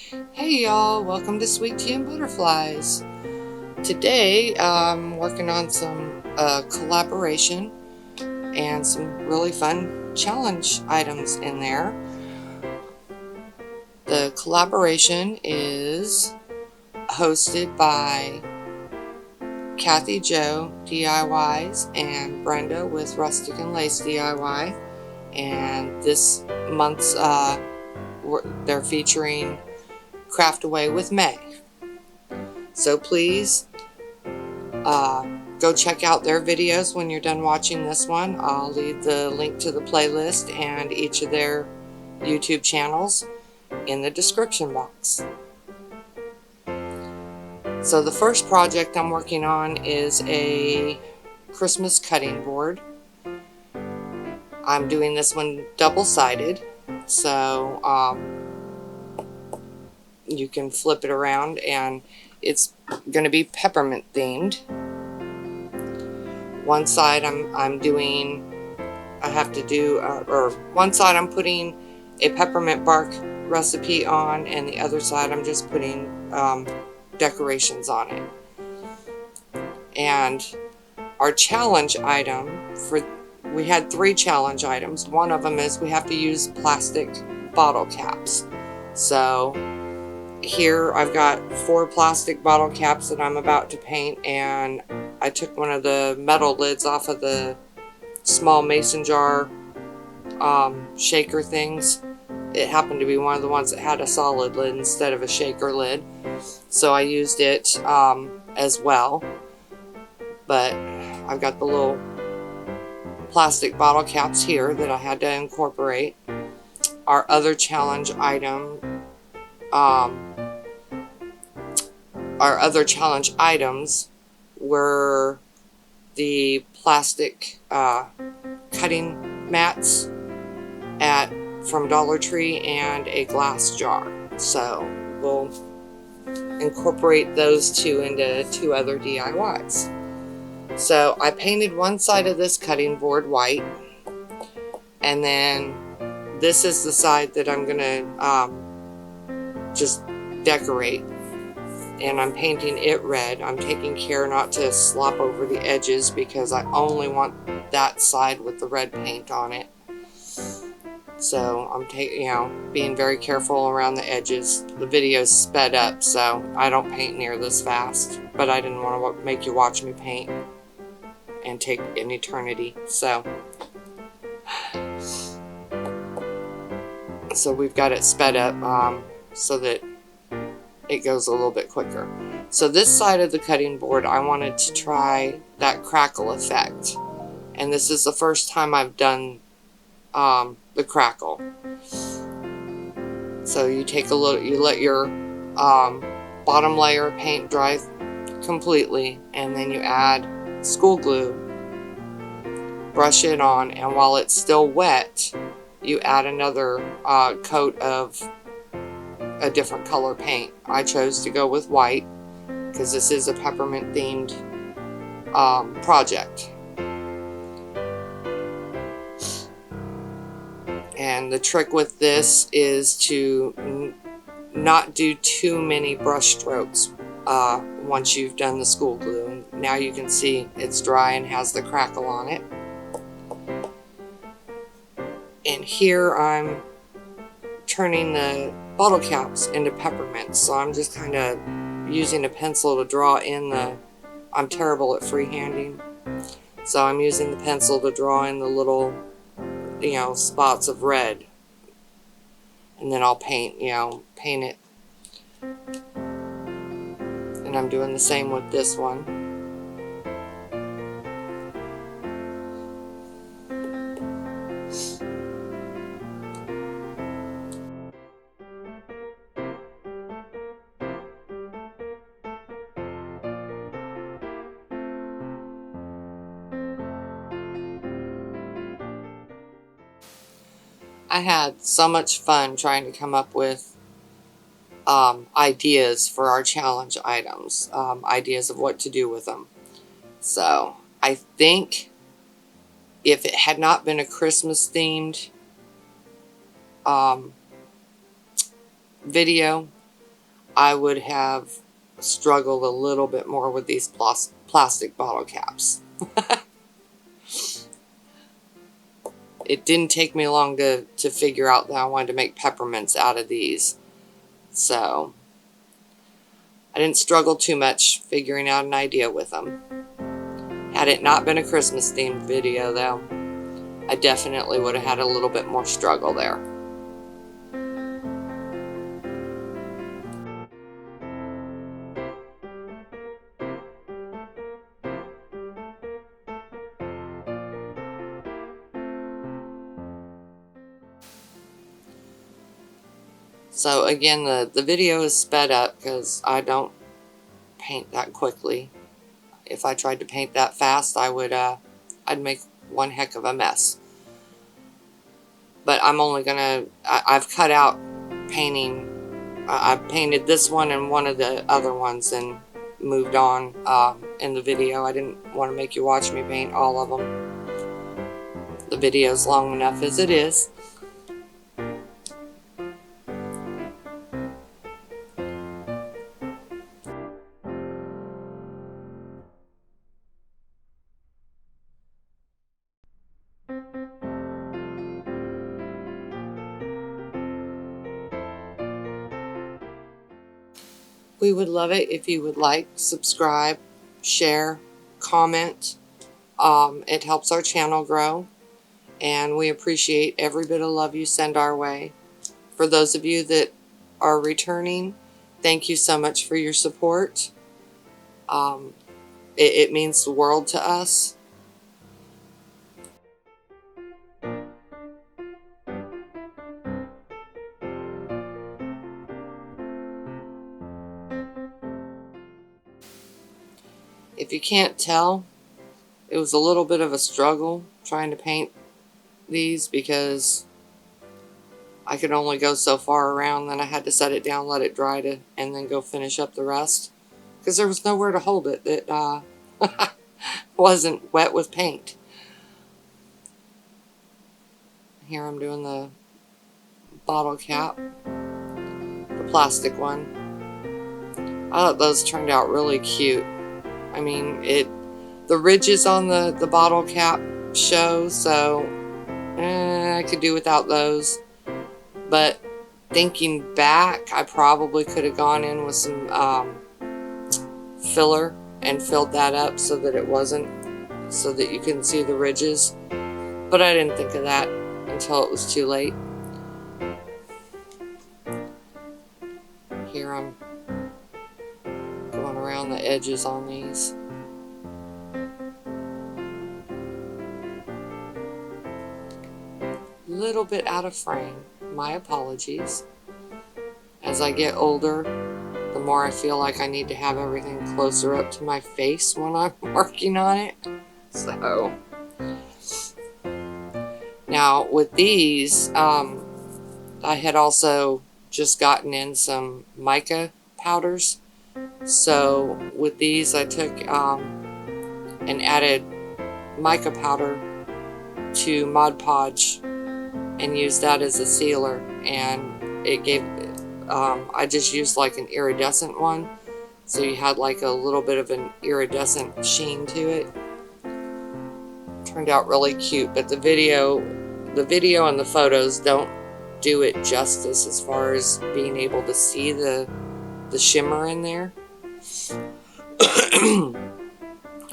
Hey y'all, welcome to Sweet Tea and Butterflies. Today I'm working on some collaboration and some really fun challenge items in there. The collaboration is hosted by Kathy Jo DIYs and Brenda with Rustic and Lace DIY, and this month's they're featuring Craftaway with May. So please go check out their videos when you're done watching this one. I'll leave the link to the playlist and each of their YouTube channels in the description box. So the first project I'm working on is a Christmas cutting board. I'm doing this one double-sided, so you can flip it around, and it's going to be peppermint themed. One side one side I'm putting a peppermint bark recipe on, and the other side I'm just putting decorations on it. And our challenge item we had 3 challenge items. One of them is we have to use plastic bottle caps. So here I've got 4 plastic bottle caps that I'm about to paint, and I took one of the metal lids off of the small mason jar shaker things. It happened to be one of the ones that had a solid lid instead of a shaker lid, so I used it as well. But I've got the little plastic bottle caps here that I had to incorporate. Our other challenge items were the plastic cutting mats from Dollar Tree and a glass jar. So we'll incorporate those 2 into 2 other DIYs. So I painted one side of this cutting board white, and then this is the side that I'm gonna just decorate, and I'm painting it red. I'm taking care not to slop over the edges because I only want that side with the red paint on it. So I'm being very careful around the edges. The video's sped up, so I don't paint near this fast, but I didn't want to make you watch me paint and take an eternity. So we've got it sped up so that it goes a little bit quicker. So this side of the cutting board, I wanted to try that crackle effect, and this is the first time I've done the crackle. So you let your bottom layer of paint dry completely, and then you add school glue, brush it on, and while it's still wet, you add another coat of a different color paint. I chose to go with white because this is a peppermint themed project. And the trick with this is to not do too many brush strokes once you've done the school glue. Now you can see it's dry and has the crackle on it. And here I'm turning the bottle caps into peppermint, so I'm just kind of using a pencil to draw in I'm terrible at freehanding, so I'm using the pencil to draw in the little spots of red, and then I'll paint it. And I'm doing the same with this one. I had so much fun trying to come up with ideas for our challenge items, ideas of what to do with them. So I think if it had not been a Christmas themed video, I would have struggled a little bit more with these plastic bottle caps. It didn't take me long to figure out that I wanted to make peppermints out of these. So I didn't struggle too much figuring out an idea with them. Had it not been a Christmas themed video though, I definitely would have had a little bit more struggle there. So again, the video is sped up because I don't paint that quickly. If I tried to paint that fast, I'd make one heck of a mess. But I'm only gonna, I've cut out painting. I painted this one and one of the other ones and moved on in the video. I didn't want to make you watch me paint all of them. The video's long enough as it is. We would love it if you would like, subscribe, share, comment. It helps our channel grow, and we appreciate every bit of love you send our way. For those of you that are returning, thank you so much for your support. It means the world to us. If you can't tell, it was a little bit of a struggle trying to paint these because I could only go so far around, then I had to set it down, let it dry, and then go finish up the rest because there was nowhere to hold it that wasn't wet with paint. Here I'm doing the bottle cap, the plastic one. I thought those turned out really cute. I mean, the ridges on the bottle cap show, so I could do without those. But thinking back, I probably could have gone in with some filler and filled that up so that it wasn't, so that you couldn't see the ridges. But I didn't think of that until it was too late. Here I'm going around the edges on these. Little bit out of frame. My apologies. As I get older, the more I feel like I need to have everything closer up to my face when I'm working on it. So now with these, I had also just gotten in some mica powders. So with these I took and added mica powder to Mod Podge and used that as a sealer, and it gave I just used like an iridescent one, so you had like a little bit of an iridescent sheen to it. Turned out really cute, but the video and the photos don't do it justice as far as being able to see the shimmer in there.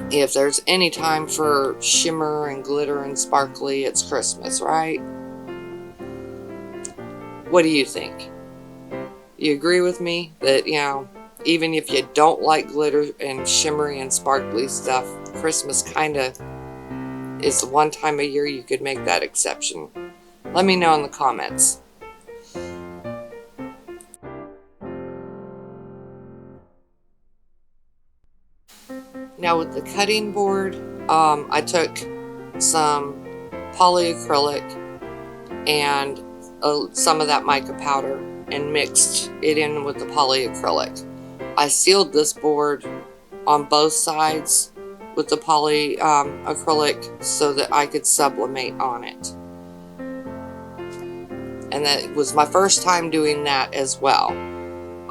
If there's any time for shimmer and glitter and sparkly, it's Christmas, right? What do you think? You agree with me that, you know, even if you don't like glitter and shimmery and sparkly stuff, Christmas kind of is the one time a year you could make that exception? Let me know in the comments. Now with the cutting board, I took some polyacrylic and some of that mica powder and mixed it in with the polyacrylic. I sealed this board on both sides with the polyacrylic so that I could sublimate on it. And that was my first time doing that as well.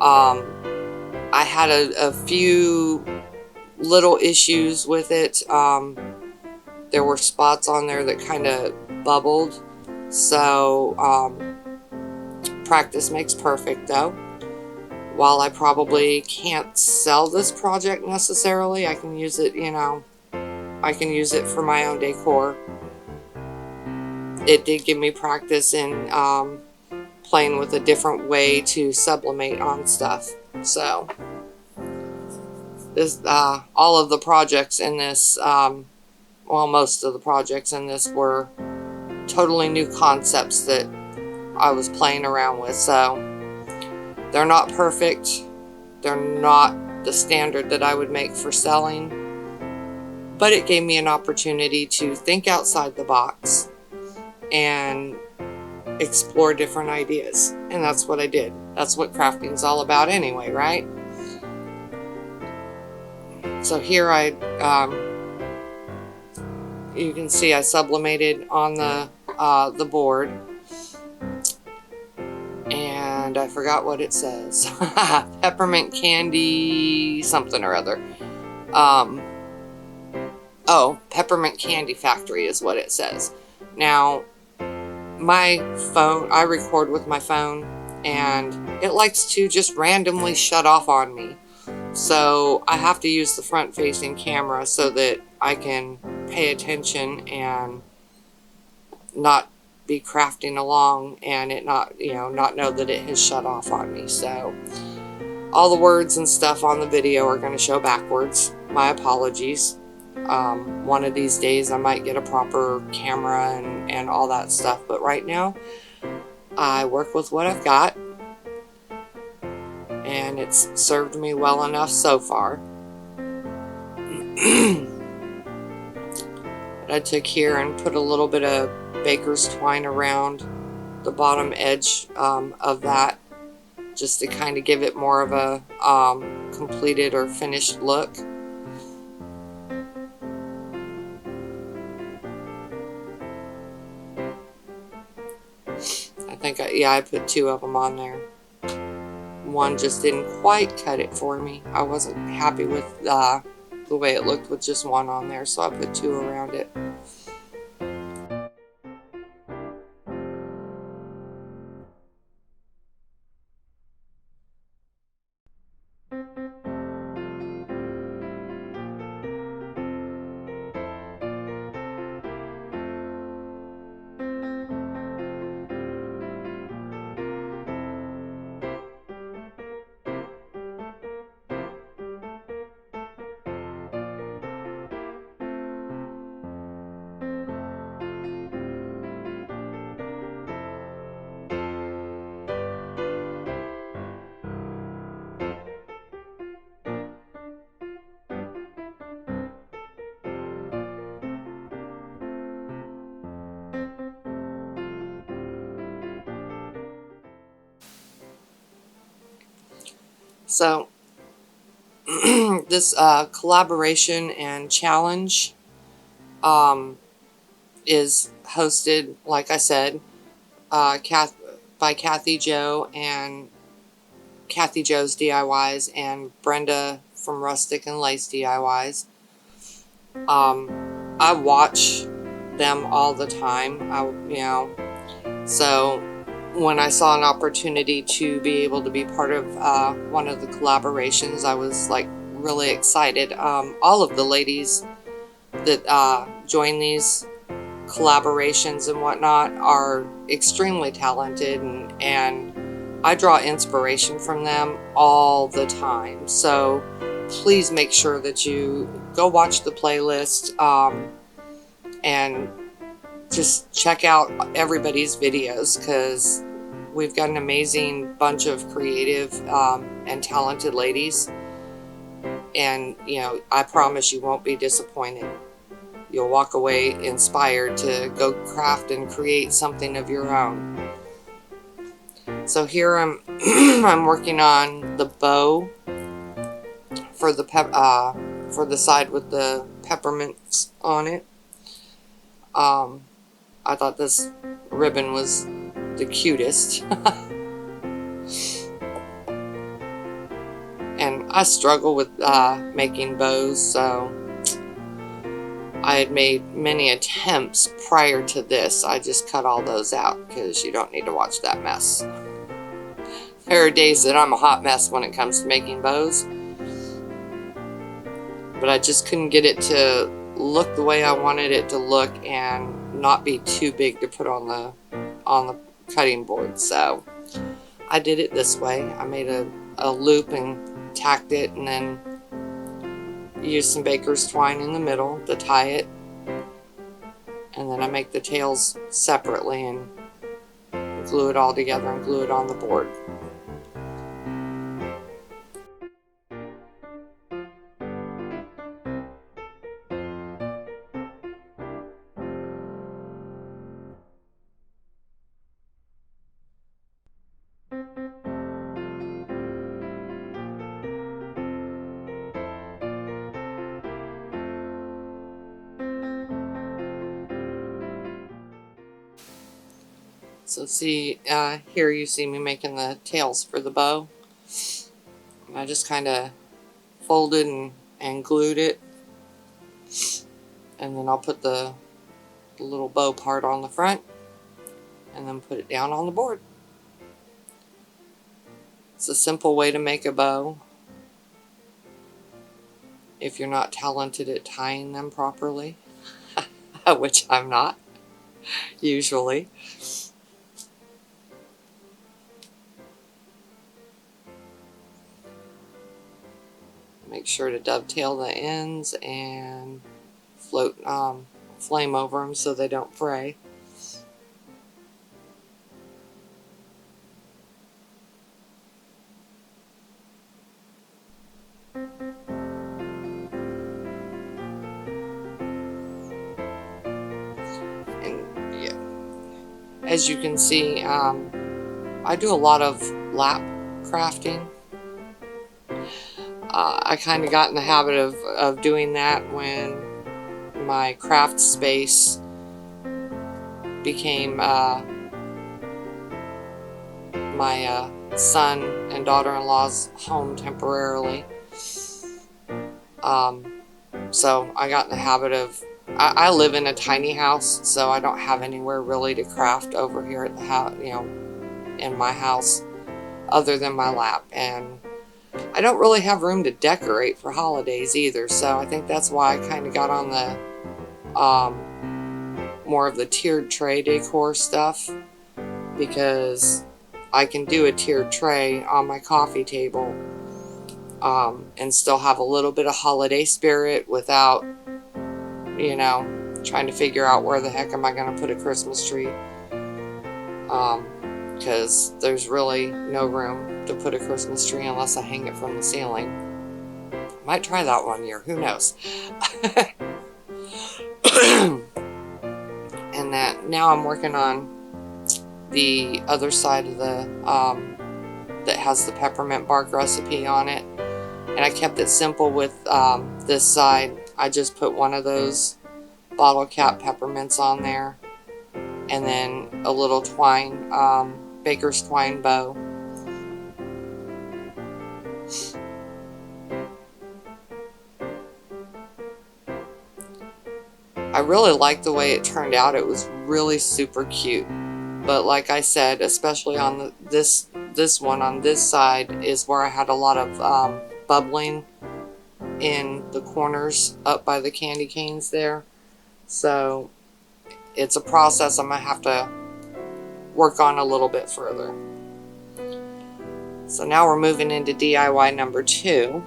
I had a few little issues with it. There were spots on there that kind of bubbled. So practice makes perfect though. While I probably can't sell this project necessarily, I can use it, I can use it for my own decor. It did give me practice in playing with a different way to sublimate on stuff. So this, all of the projects in this, well, most of the projects in this were totally new concepts that I was playing around with. So they're not perfect. They're not the standard that I would make for selling, but it gave me an opportunity to think outside the box and explore different ideas. And that's what I did. That's what crafting's all about anyway, right? So here you can see I sublimated on the board, and I forgot what it says. Peppermint candy something or other. Oh, Peppermint Candy Factory is what it says. Now, my phone, I record with my phone, and it likes to just randomly shut off on me. So I have to use the front-facing camera so that I can pay attention and not be crafting along and it not know that it has shut off on me. So all the words and stuff on the video are going to show backwards. My apologies. One of these days I might get a proper camera and all that stuff, but right now I work with what I've got, and it's served me well enough so far. I took here and put a little bit of baker's twine around the bottom edge of that, just to kind of give it more of a completed or finished look. I think I put 2 of them on there. One just didn't quite cut it for me. I wasn't happy with the way it looked with just 1 on there, so I put 2 around it. So this collaboration and challenge is hosted, like I said, by Kathy Jo and Kathy Jo's DIYs and Brenda from Rustic and Lace DIYs. I watch them all the time. So when I saw an opportunity to be able to be part of one of the collaborations, I was like really excited. All of the ladies that join these collaborations and whatnot are extremely talented, and I draw inspiration from them all the time. So please make sure that you go watch the playlist and just check out everybody's videos, because we've got an amazing bunch of creative and talented ladies, and I promise you won't be disappointed. You'll walk away inspired to go craft and create something of your own. So here I'm I'm working on the bow for the side with the peppermints on it. I thought this ribbon was the cutest. And I struggle with making bows, so I had made many attempts prior to this. I just cut all those out because you don't need to watch that mess. There are days that I'm a hot mess when it comes to making bows, but I just couldn't get it to look the way I wanted it to look and not be too big to put on the cutting board. So I did it this way. I made a loop and tacked it, and then used some baker's twine in the middle to tie it, and then I make the tails separately and glue it all together and glue it on the board. So see, here you see me making the tails for the bow. And I just kind of folded and glued it. And then I'll put the little bow part on the front and then put it down on the board. It's a simple way to make a bow if you're not talented at tying them properly, which I'm not, usually. Make sure to dovetail the ends and float flame over them so they don't fray. And yeah, as you can see, I do a lot of lap crafting. I kind of got in the habit of doing that when my craft space became my son and daughter-in-law's home temporarily. So I got in the habit of, I live in a tiny house, so I don't have anywhere really to craft over here at the house, in my house, other than my lap. And I don't really have room to decorate for holidays either, so I think that's why I kind of got on the more of the tiered tray decor stuff, because I can do a tiered tray on my coffee table and still have a little bit of holiday spirit without, trying to figure out where the heck am I going to put a Christmas tree, because there's really no room to put a Christmas tree unless I hang it from the ceiling. Might try that one year, who knows. And that now I'm working on the other side of the that has the peppermint bark recipe on it, and I kept it simple with this side. I just put one of those bottle cap peppermints on there, and then a little twine, baker's twine bow. I really liked the way it turned out. It was really super cute. But like I said, especially on this one on this side is where I had a lot of bubbling in the corners up by the candy canes there. So it's a process I'm going to have to work on a little bit further. So now we're moving into DIY number 2.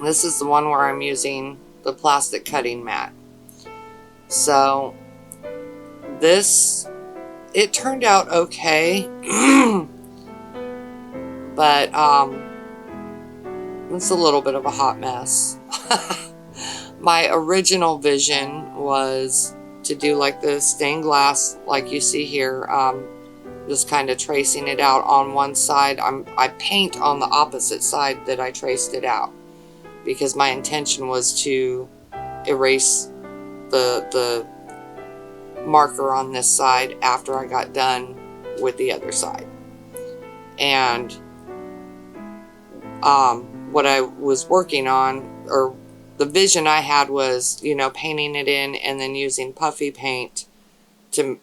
This is the one where I'm using the plastic cutting mat. So this, it turned out okay, but it's a little bit of a hot mess. My original vision was to do like the stained glass like you see here, just kind of tracing it out on one side. I paint on the opposite side that I traced it out, because my intention was to erase the marker on this side after I got done with the other side. And what I was working on, or the vision I had, was, you know, painting it in and then using puffy paint to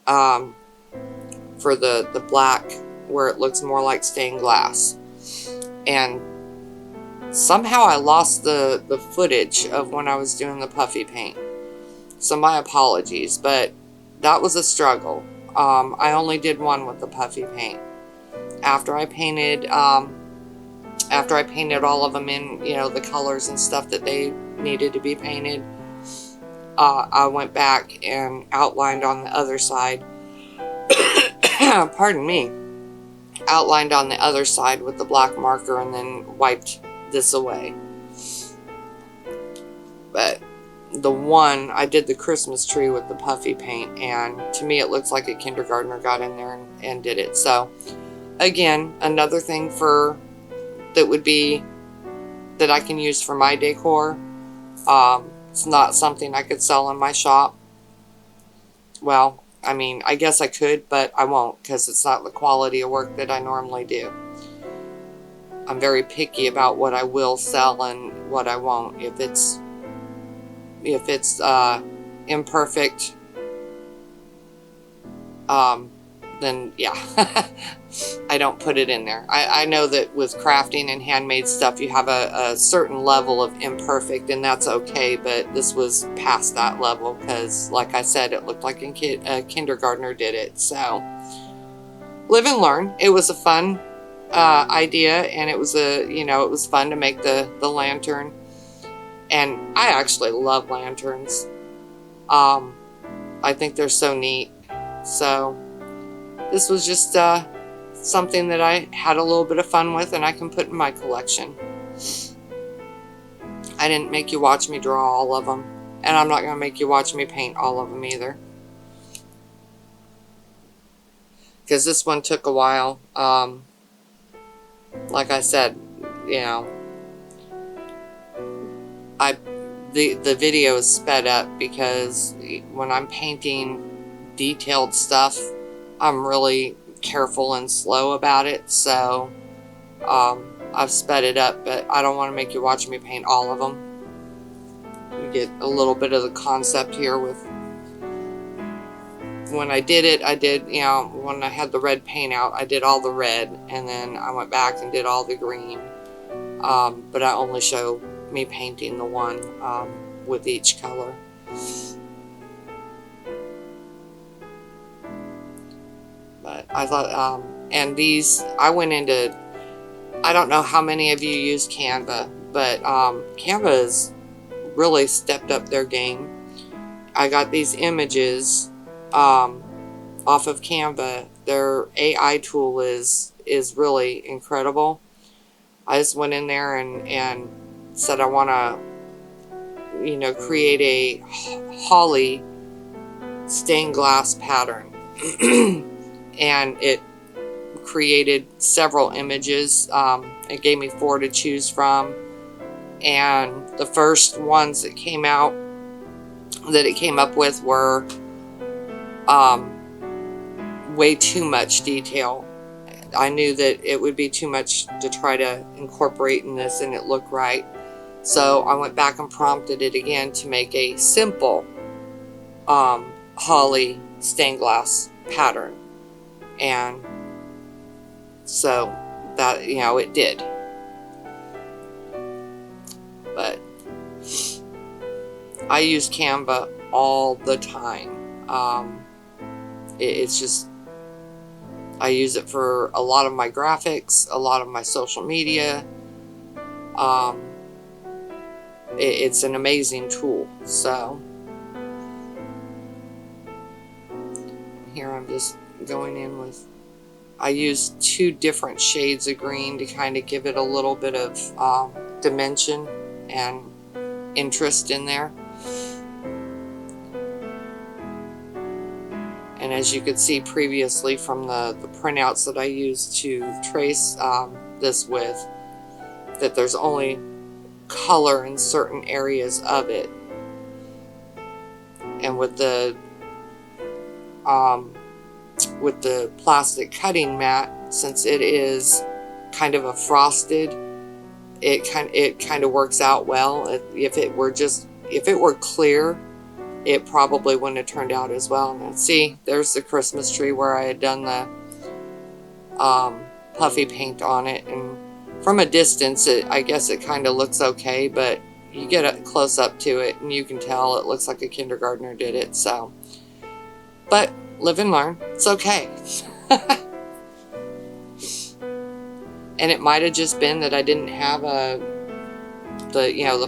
for the black, where it looks more like stained glass. And somehow I lost the footage of when I was doing the puffy paint, so my apologies, but that was a struggle. I only did one with the puffy paint. After I painted all of them in, you know, the colors and stuff that they needed to be painted, I went back and outlined on the other side. Pardon me. Outlined on the other side with the black marker, and then wiped this away. But the one, I did the Christmas tree with the puffy paint, and to me it looks like a kindergartner got in there and did it. So again, another thing that would be that I can use for my decor. It's not something I could sell in my shop. Well, I mean, I guess I could, but I won't, because it's not the quality of work that I normally do. I'm very picky about what I will sell and what I won't. If it's imperfect, then yeah, I don't put it in there. I know that with crafting and handmade stuff, you have a certain level of imperfect, and that's okay, but this was past that level, because like I said, it looked like a kindergartner did it. So live and learn. It was a fun idea, and it was it was fun to make the lantern, and I actually love lanterns. I think they're so neat. So this was just something that I had a little bit of fun with, and I can put in my collection. I didn't make you watch me draw all of them, and I'm not going to make you watch me paint all of them either, because this one took a while. Like I said, you know, the video is sped up, because when I'm painting detailed stuff, I'm really careful and slow about it. So I've sped it up, but I don't want to make you watch me paint all of them. You get a little bit of the concept here with when I did it. I did, you know, when I had the red paint out, I did all the red, and then I went back and did all the green. But I only show me painting the one with each color. But I thought, and these, I went into, I don't know how many of you use Canva, but Canva has really stepped up their game. I got these images off of Canva. Their AI tool is really incredible. I just went in there and said I want to, you know, create a holly stained glass pattern. And it created several images. It gave me 4 to choose from, and the first ones that came out, that it came up with, were way too much detail. I knew that it would be too much to try to incorporate in this and it looked right. So I went back and prompted it again to make a simple holly stained glass pattern. And so that, you know, it did. But I use Canva all the time. It's just, I use it for a lot of my graphics, a lot of my social media. It's an amazing tool. So here I'm just going in with, I used 2 different shades of green to kind of give it a little bit of dimension and interest in there. And as you could see previously from the printouts that I used to trace this with, that there's only color in certain areas of it. And with the plastic cutting mat, since it is kind of a frosted, it kind of works out well. If it were clear, it probably wouldn't have turned out as well. Now, see, there's the Christmas tree where I had done the puffy paint on it, and from a distance, I guess it kind of looks okay, but you get close up to it, and you can tell it looks like a kindergartner did it. So, but live and learn. It's okay. And it might have just been that I didn't have the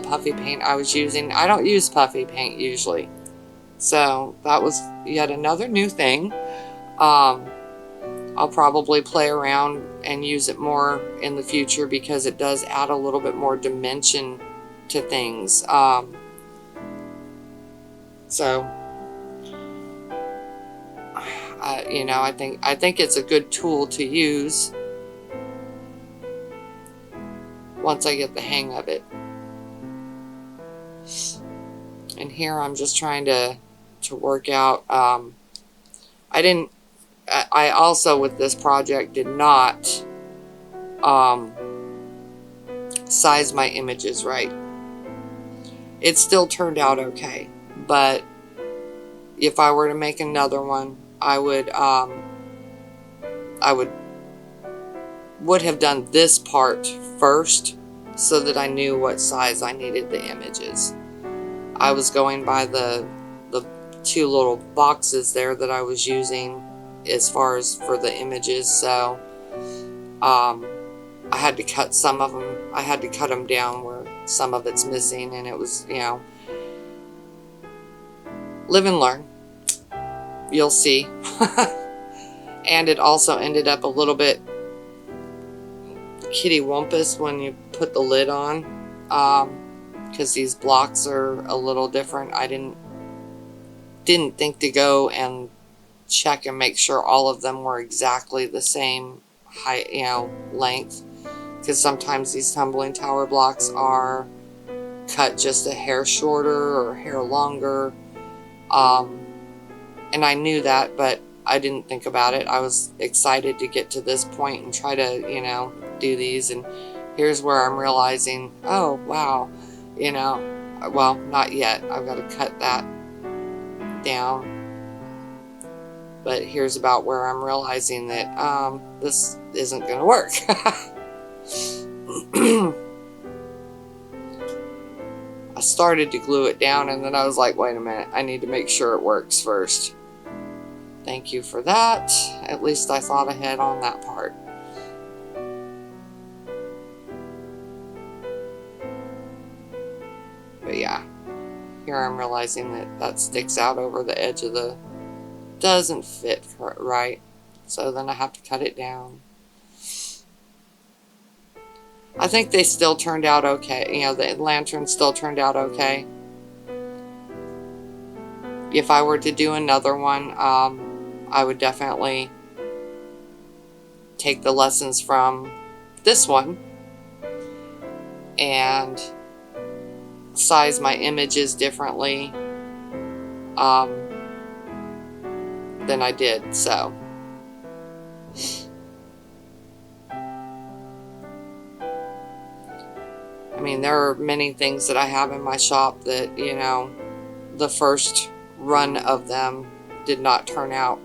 puffy paint I was using. I don't use puffy paint usually. So that was yet another new thing. I'll probably play around and use it more in the future because it does add a little bit more dimension to things. So I think it's a good tool to use once I get the hang of it. And here I'm just trying to work out. I also with this project did not size my images right. It still turned out okay, but if I were to make another one, I would have done this part first so that I knew what size I needed the images. I was going by the two little boxes there that I was using as far as for the images, so I had to cut some of them. I had to cut them down where some of it's missing, and it was, live and learn. You'll see. And it also ended up a little bit kitty wampus when you put the lid on, because these blocks are a little different. I didn't think to go and check and make sure all of them were exactly the same height, length, because sometimes these tumbling tower blocks are cut just a hair shorter or a hair longer, and I knew that, but I didn't think about it. I was excited to get to this point and try to do these, and here's where I'm realizing, oh wow, well, not yet, I've got to cut that down. But here's about where I'm realizing that this isn't going to work. I started to glue it down, and then I was like, wait a minute, I need to make sure it works first. Thank you for that. At least I thought ahead on that part. But yeah, here I'm realizing that sticks out over the edge of the... doesn't fit right, so then I have to cut it down. I think they still turned out okay. The lantern still turned out okay. If I were to do another one, I would definitely take the lessons from this one and size my images differently than I did, so. I mean, there are many things that I have in my shop that, the first run of them did not turn out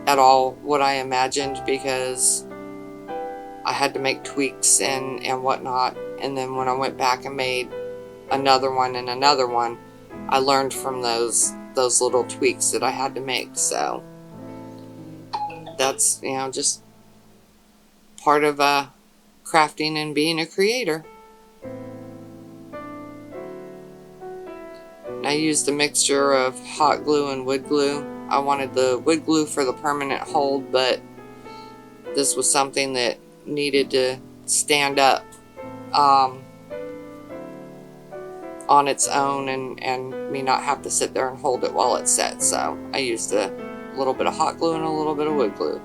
at all what I imagined, because I had to make tweaks and whatnot, and then when I went back and made another one and another one, I learned from those little tweaks that I had to make. So that's just part of crafting and being a creator. And I used a mixture of hot glue and wood glue. I wanted the wood glue for the permanent hold, but this was something that needed to stand up on its own and me not have to sit there and hold it while it's set. So I used a little bit of hot glue and a little bit of wood glue.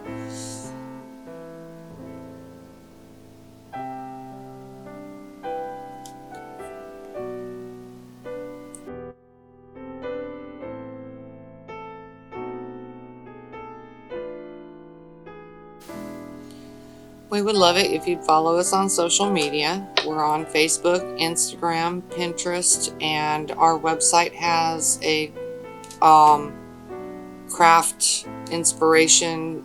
We would love it if you'd follow us on social media. We're on Facebook, Instagram, Pinterest, and our website has a craft inspiration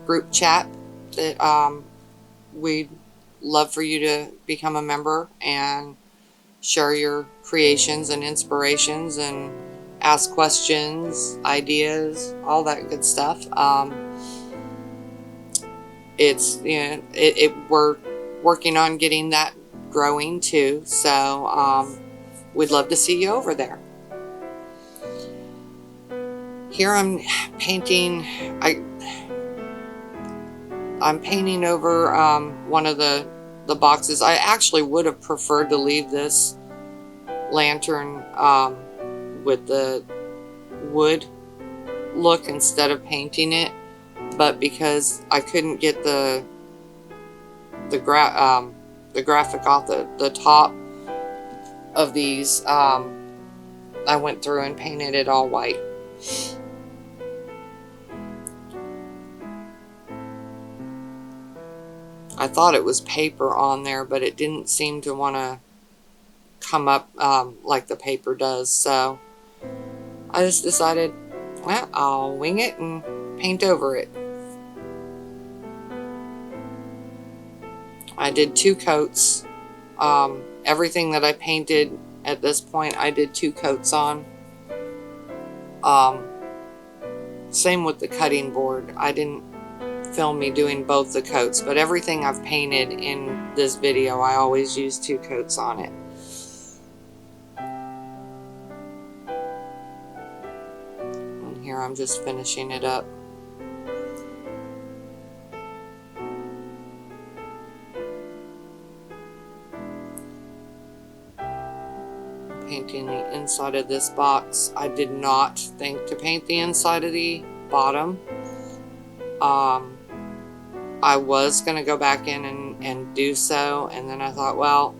group chat that we'd love for you to become a member and share your creations and inspirations and ask questions, ideas, all that good stuff. We're working on getting that growing too, so we'd love to see you over there. Here I'm painting. I'm painting over one of the boxes. I actually would have preferred to leave this lantern with the wood look instead of painting it, but because I couldn't get the graphic off the top of these, I went through and painted it all white. I thought it was paper on there, but it didn't seem to want to come up like the paper does, so I just decided, well, I'll wing it and paint over it. I did 2 coats. Everything that I painted at this point, I did 2 coats on. Same with the cutting board. I didn't film me doing both the coats, but everything I've painted in this video, I always use 2 coats on it. And here I'm just finishing it up. Painting the inside of this box. I did not think to paint the inside of the bottom. I was going to go back in and do so, and then I thought, well,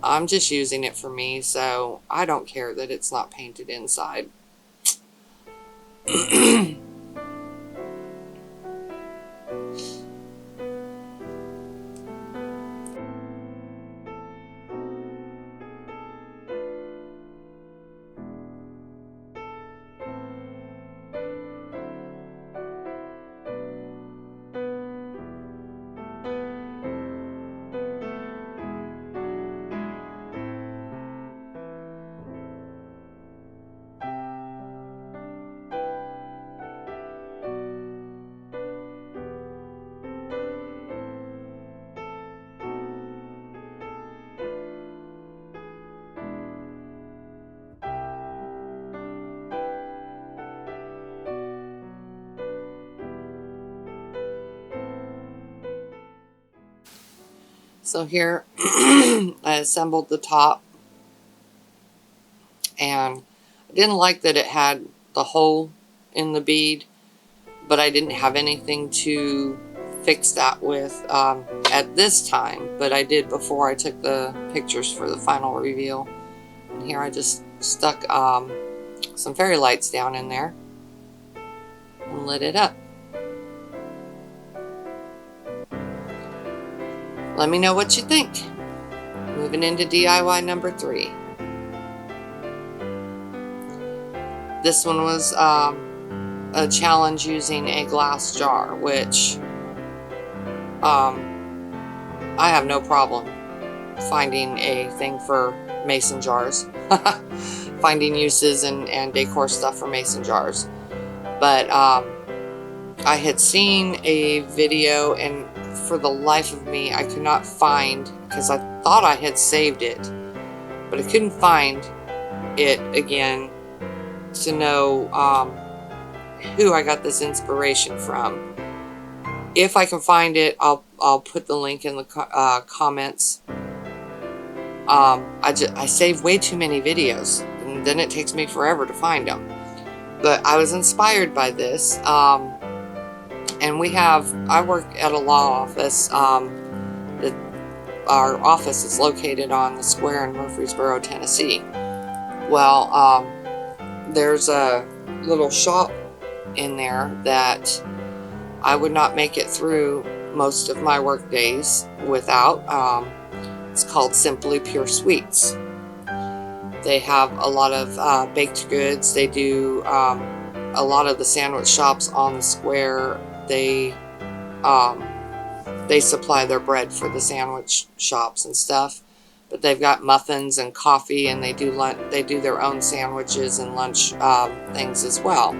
I'm just using it for me, so I don't care that it's not painted inside. So here I assembled the top, and I didn't like that it had the hole in the bead, but I didn't have anything to fix that with at this time, but I did before I took the pictures for the final reveal. And here I just stuck some fairy lights down in there and lit it up. Let me know what you think. Moving into DIY number 3. This one was a challenge using a glass jar, which I have no problem finding a thing for mason jars. Finding uses and decor stuff for mason jars. But I had seen a video, and for the life of me, I could not find, because I thought I had saved it, but I couldn't find it again to know who I got this inspiration from. If I can find it, I'll put the link in the comments. I save way too many videos, and then it takes me forever to find them. But I was inspired by this. And I work at a law office. Our office is located on the square in Murfreesboro, Tennessee. Well, there's a little shop in there that I would not make it through most of my work days without. It's called Simply Pure Sweets. They have a lot of baked goods. They do a lot of the sandwich shops on the square. They supply their bread for the sandwich shops and stuff. But they've got muffins and coffee, and they do their own sandwiches and lunch things as well.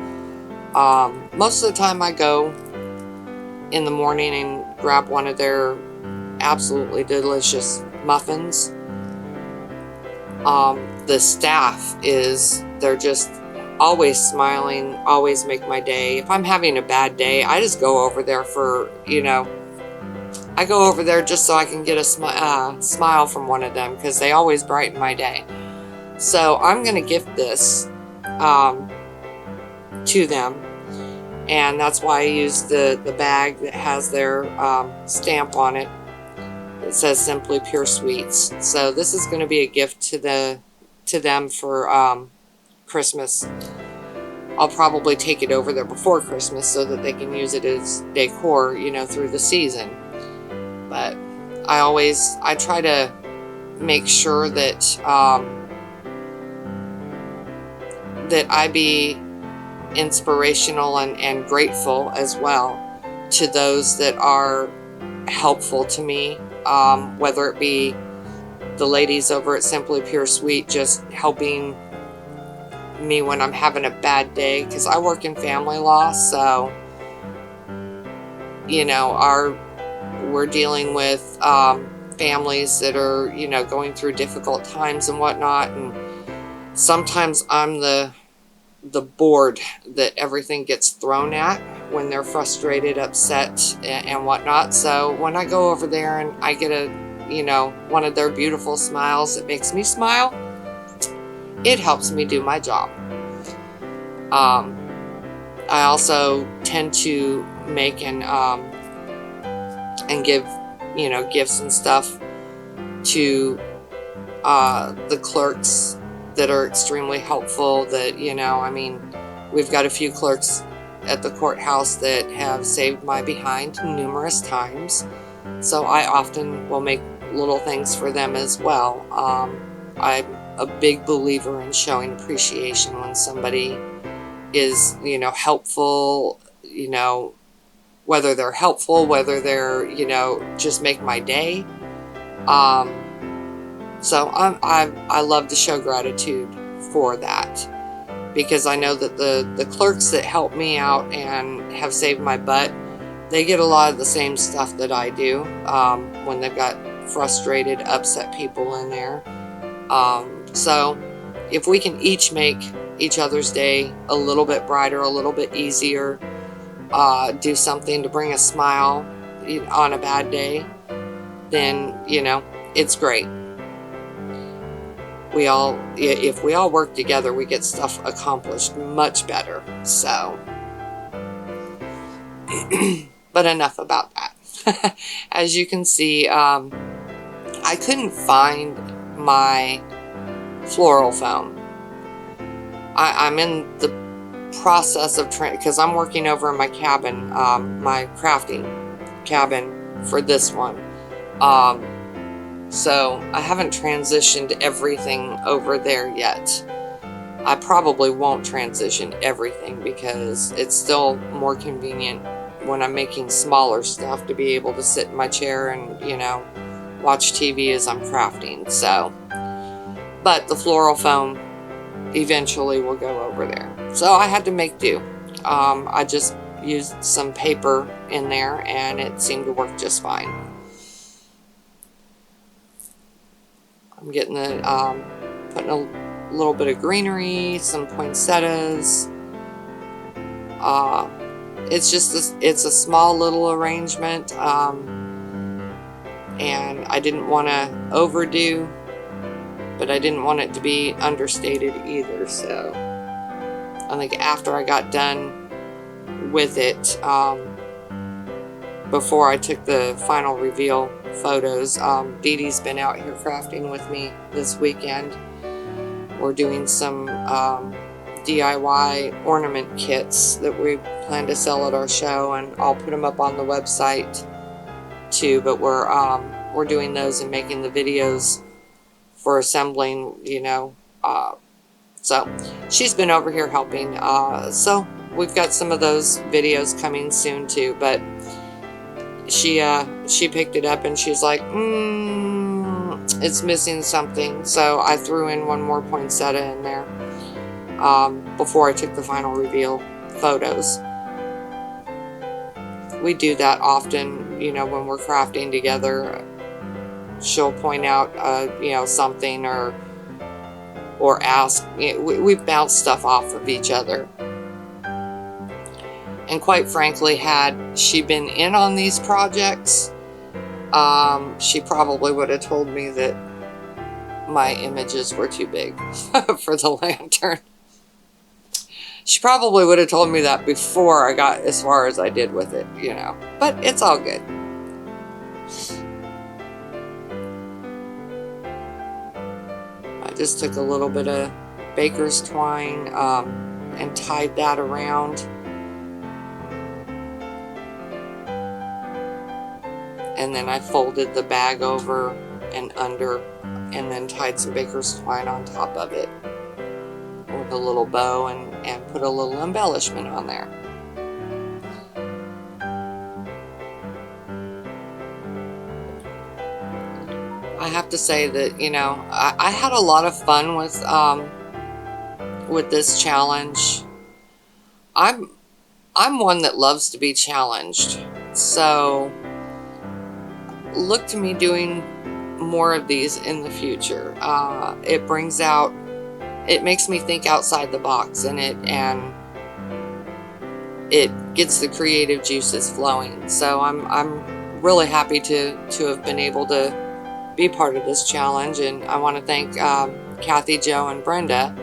Most of the time I go in the morning and grab one of their absolutely delicious muffins. The staff they're just always smiling, always make my day. If I'm having a bad day, I just go over there for, I go over there just so I can get a smile from one of them, because they always brighten my day. So I'm going to gift this to them, and that's why I used the bag that has their stamp on it. It says Simply Pure Sweets. So this is going to be a gift to them for Christmas. I'll probably take it over there before Christmas so that they can use it as decor, through the season. But I try to make sure that that I be inspirational and grateful as well to those that are helpful to me, whether it be the ladies over at Simply Pure Sweet just helping me when I'm having a bad day, because I work in family law, so we're dealing with families that are going through difficult times and whatnot, and sometimes I'm the board that everything gets thrown at when they're frustrated, upset, and whatnot. So when I go over there and I get one of their beautiful smiles that makes me smile, it helps me do my job. I also tend to make and give gifts and stuff to the clerks that are extremely helpful. That we've got a few clerks at the courthouse that have saved my behind numerous times, so I often will make little things for them as well. I'm a big believer in showing appreciation when somebody is helpful, whether they're helpful, whether they're just make my day. So I love to show gratitude for that, because I know that the clerks that help me out and have saved my butt, they get a lot of the same stuff that I do when they've got frustrated, upset people in there. So if we can each make each other's day a little bit brighter, a little bit easier, do something to bring a smile on a bad day, then it's great. If we all work together, we get stuff accomplished much better. So but enough about that. As you can see, I couldn't find my floral foam. I'm in the process of because I'm working over in my cabin, my crafting cabin for this one. So I haven't transitioned everything over there yet. I probably won't transition everything because it's still more convenient when I'm making smaller stuff to be able to sit in my chair and, watch TV as I'm crafting. So, but the floral foam eventually will go over there. So I had to make do. I just used some paper in there and it seemed to work just fine. I'm getting putting a little bit of greenery, some poinsettias. It's a small little arrangement, and I didn't want to overdo, but I didn't want it to be understated either. So I think after I got done with it, before I took the final reveal photos, Dee Dee's been out here crafting with me this weekend. We're doing some DIY ornament kits that we plan to sell at our show, and I'll put them up on the website too, but we're doing those and making the videos for assembling, you know. So she's been over here helping. So we've got some of those videos coming soon too, but she picked it up and she's like, it's missing something. So I threw in one more poinsettia in there before I took the final reveal photos. We do that often, you know, when we're crafting together. She'll point out, you know, something or ask. We bounce stuff off of each other. And quite frankly, had she been in on these projects, she probably would have told me that my images were too big for the lantern. She probably would have told me that before I got as far as I did with it, you know. But it's all good. I just took a little bit of baker's twine and tied that around. And then I folded the bag over and under and then tied some baker's twine on top of it with a little bow and put a little embellishment on there. I have to say that, you know, I had a lot of fun with this challenge. I'm one that loves to be challenged, so look to me doing more of these in the future. It makes me think outside the box, and it gets the creative juices flowing. So I'm really happy to have been able to be part of this challenge, and I want to thank Kathy, Joe, and Brenda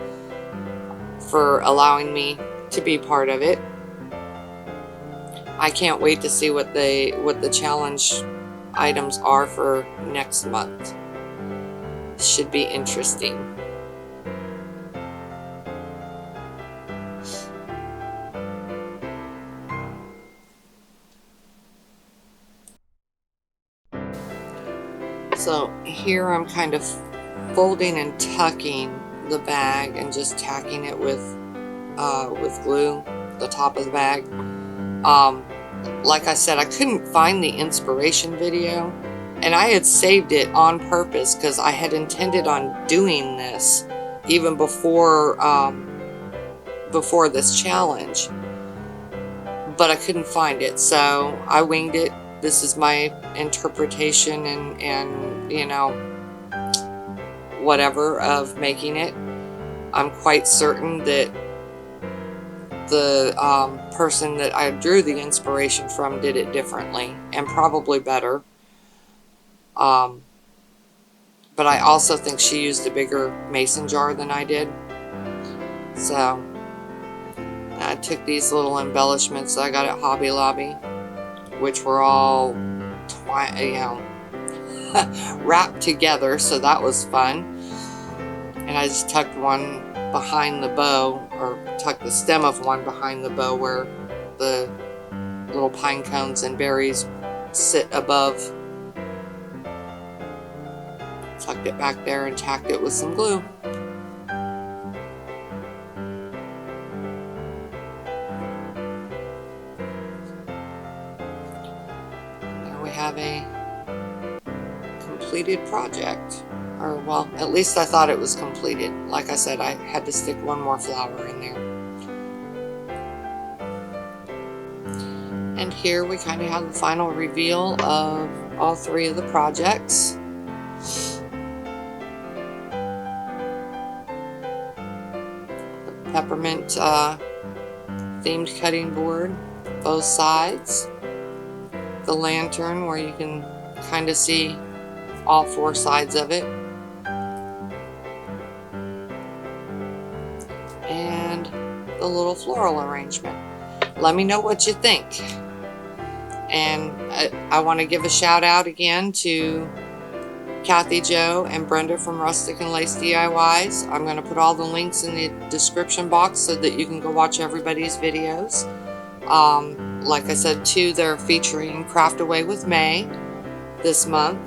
for allowing me to be part of it. I can't wait to see what the challenge items are for next month. Should be interesting. So here I'm kind of folding and tucking the bag and just tacking it with glue, the top of the bag. Like I said, I couldn't find the inspiration video, and I had saved it on purpose because I had intended on doing this even before this challenge, but I couldn't find it, so I winged it. This is my interpretation and you know, whatever of making it. I'm quite certain that the person that I drew the inspiration from did it differently and probably better. But I also think she used a bigger mason jar than I did. So I took these little embellishments that I got at Hobby Lobby, which were all wrapped together, so that was fun. And I just tucked one behind the bow, or tucked the stem of one behind the bow where the little pine cones and berries sit above. Tucked it back there and tacked it with some glue. There we have a completed project. Or, well, at least I thought it was completed. Like I said, I had to stick one more flower in there. And here we kind of have the final reveal of all three of the projects. The peppermint themed cutting board, both sides. The lantern where you can kind of see all four sides of it. And the little floral arrangement. Let me know what you think. And I want to give a shout out again to Kathy, Joe, and Brenda from Rustic and Lace DIYs. I'm going to put all the links in the description box so that you can go watch everybody's videos. Like I said too, they're featuring Craftaway with May, this month.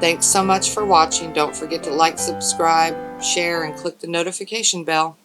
Thanks so much for watching. Don't forget to like, subscribe, share, and click the notification bell.